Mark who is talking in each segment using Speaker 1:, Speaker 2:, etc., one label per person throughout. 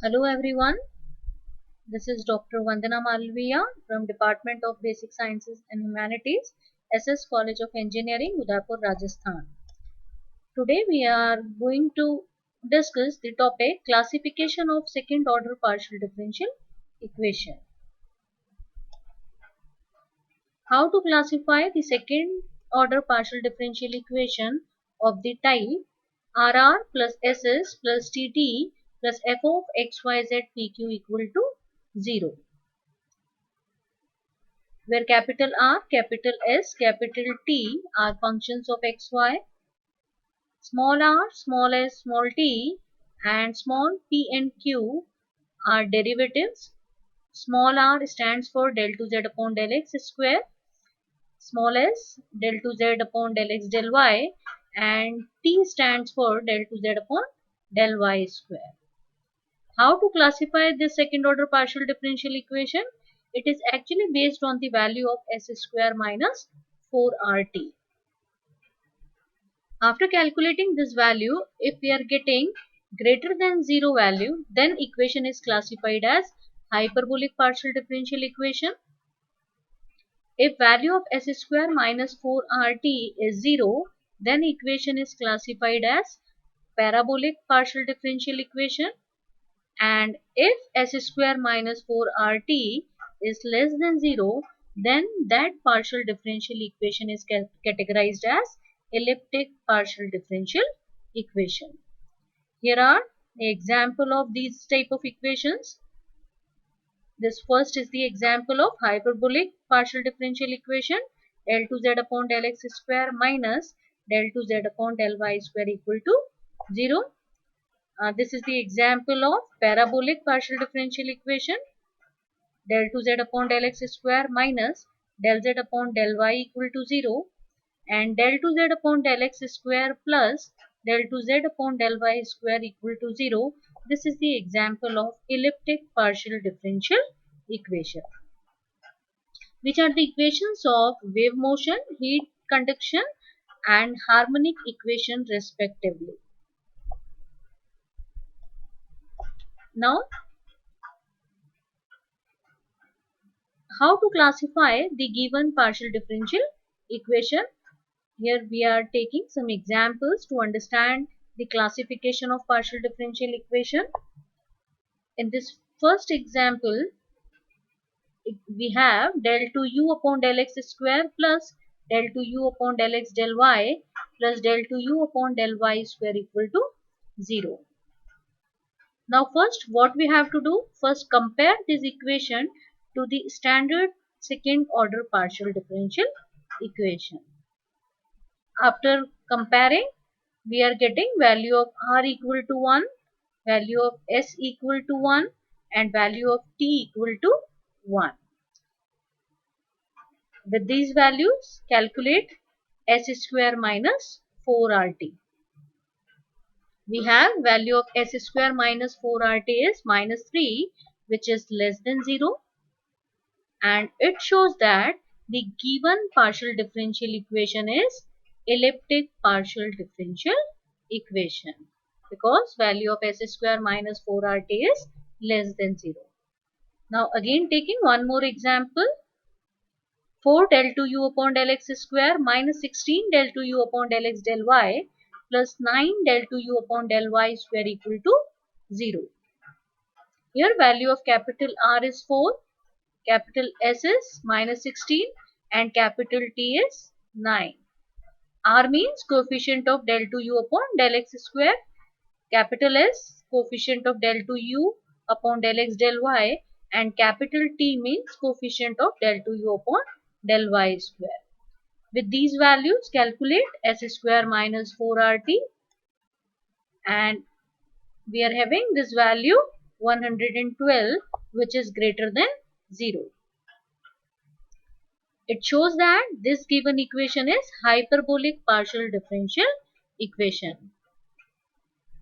Speaker 1: Hello everyone, this is Dr. Vandana Malviya from Department of Basic Sciences and Humanities, SS College of Engineering, Udaipur, Rajasthan. Today we are going to discuss the topic classification of second order partial differential equation. How to classify the second order partial differential equation of the type RR plus SS plus TT plus f of xyz pq equal to 0, where capital R, capital S, capital T are functions of xy, small r, small s, small t, and small p and q are derivatives. Small r stands for del 2z upon del x square, small s del 2z upon del x del y, and t stands for del 2z upon del y square. How to classify this second order partial differential equation? It is actually based on the value of s square minus 4rt. After calculating this value, if we are getting greater than 0 value, then equation is classified as hyperbolic partial differential equation. If value of s square minus 4rt is 0, then equation is classified as parabolic partial differential equation. And if s square minus 4rt is less than 0, then that partial differential equation is categorized as elliptic partial differential equation. Here are the example of these type of equations. This first is the example of hyperbolic partial differential equation, del 2z upon del x square minus del 2z upon del y square equal to 0. This is the example of parabolic partial differential equation, del 2z upon del x square minus del z upon del y equal to 0, and del 2z upon del x square plus del 2z upon del y square equal to 0. This is the example of elliptic partial differential equation, which are the equations of wave motion, heat conduction, and harmonic equation respectively. Now, how to classify the given partial differential equation? Here we are taking some examples to understand the classification of partial differential equation. In this first example, we have del 2u upon del x square plus del 2u upon del x del y plus del 2u upon del y square equal to 0. Now first what we have to do? First compare this equation to the standard second order partial differential equation. After comparing, we are getting value of r equal to 1, value of s equal to 1, and value of t equal to 1. With these values, calculate s square minus 4rt. We have value of s square minus 4rt is minus 3, which is less than 0. And it shows that the given partial differential equation is elliptic partial differential equation, because value of s square minus 4rt is less than 0. Now again taking one more example, 4 del 2u upon del x square minus 16 del 2u upon del x del y plus 9 del 2u upon del y square equal to 0. Here value of capital R is 4, capital S is minus 16, and capital T is 9. R means coefficient of del 2u upon del x square, capital S coefficient of del 2u upon del x del y, and capital T means coefficient of del 2u upon del y square. With these values, calculate s square minus 4rt, and we are having this value 112, which is greater than 0. It shows that this given equation is hyperbolic partial differential equation.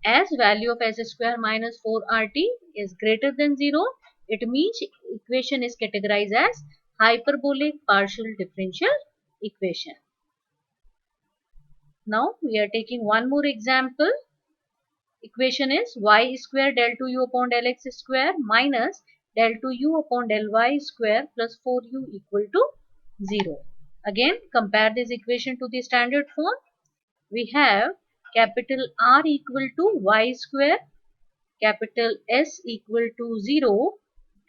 Speaker 1: As value of s square minus 4rt is greater than 0, it means equation is categorized as hyperbolic partial differential equation. Now we are taking one more example. equation is y square del 2u upon del x square minus del 2u upon del y square plus 4u equal to 0. Again, compare this equation to the standard form. We have capital R equal to y square, capital S equal to 0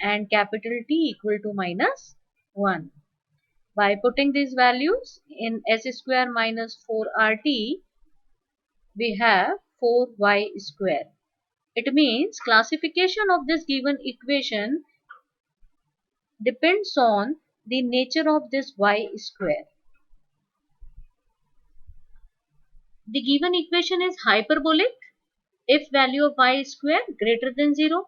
Speaker 1: and capital T equal to minus 1. By putting these values in s square minus 4rt, we have 4y square. It means classification of this given equation depends on the nature of this y square. The given equation is hyperbolic if value of y square greater than 0.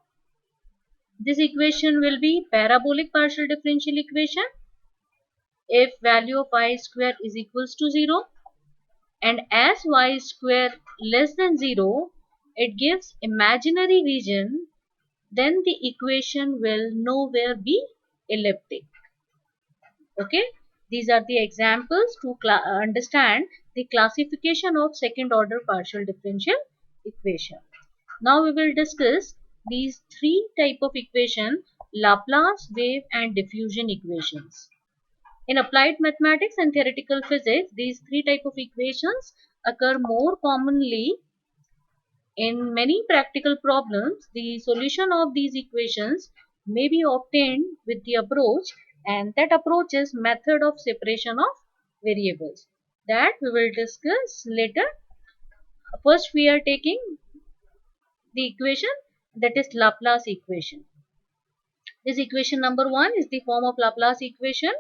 Speaker 1: This equation will be parabolic partial differential equation if value of y square is equals to 0, and as y square less than 0, it gives imaginary region, then the equation will nowhere be elliptic. Okay, these are the examples to understand the classification of second order partial differential equation. Now we will discuss these three type of equation: Laplace, wave and diffusion equations. In applied mathematics and theoretical physics, these three type of equations occur more commonly. In many practical problems, the solution of these equations may be obtained with the approach, and that approach is method of separation of variables. That we will discuss later. First, we are taking the equation that is Laplace equation. This equation number 1 is the form of Laplace equation,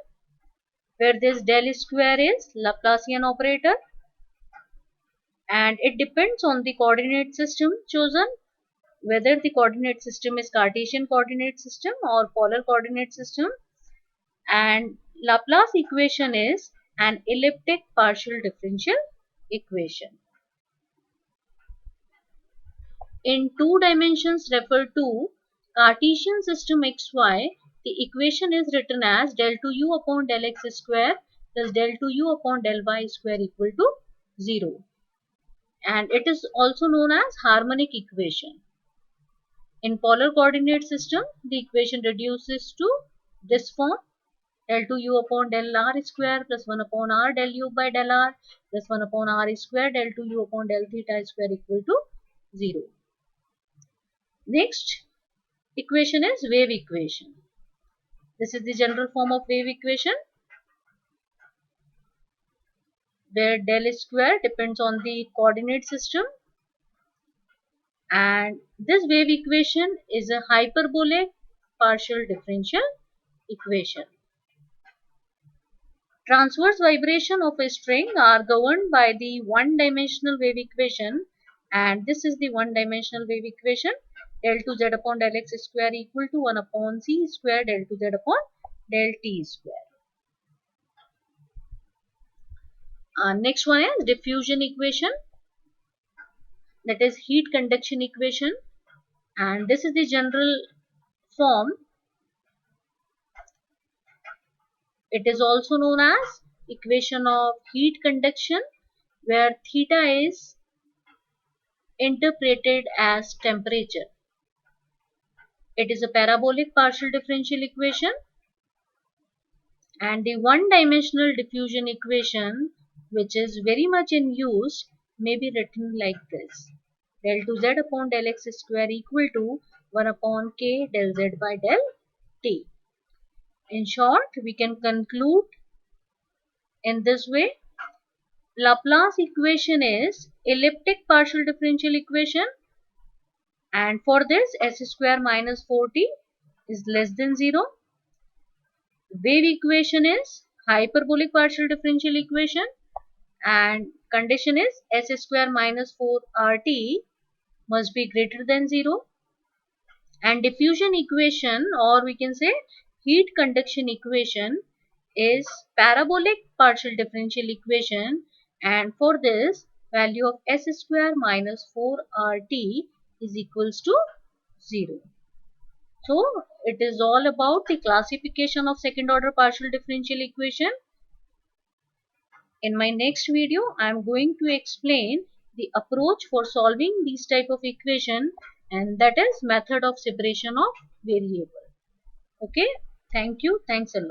Speaker 1: where this del square is Laplacian operator and it depends on the coordinate system chosen, whether the coordinate system is Cartesian coordinate system or polar coordinate system, and Laplace equation is an elliptic partial differential equation. In two dimensions referred to Cartesian system xy, the equation is written as del 2u upon del x square plus del 2u upon del y square equal to 0. And it is also known as harmonic equation. In polar coordinate system, the equation reduces to this form: del 2u upon del r square plus 1 upon r del u by del r plus 1 upon r square del 2u upon del theta square equal to 0. Next equation is wave equation. This is the general form of wave equation, where del square depends on the coordinate system, and this wave equation is a hyperbolic partial differential equation. Transverse vibration of a string are governed by the one-dimensional wave equation, and this is the one-dimensional wave equation: del 2z upon del x square equal to 1 upon c square del 2z upon del t square. Next one is diffusion equation, that is heat conduction equation, and this is the general form. It is also known as equation of heat conduction, where theta is interpreted as temperature. It is a parabolic partial differential equation, and the one-dimensional diffusion equation, which is very much in use, may be written like this: del 2z upon del x square equal to 1 upon k del z by del t. In short, we can conclude in this way: Laplace equation is elliptic partial differential equation, and for this s square minus 4t is less than 0. Wave equation is hyperbolic partial differential equation, and condition is s square minus 4rt must be greater than 0. And diffusion equation, or we can say heat conduction equation, is parabolic partial differential equation, and for this value of s square minus 4rt is equals to 0. So it is all about the classification of second order partial differential equation. In my next video, I am going to explain the approach for solving these type of equation, and that is method of separation of variable. Okay, thank you, thanks a lot.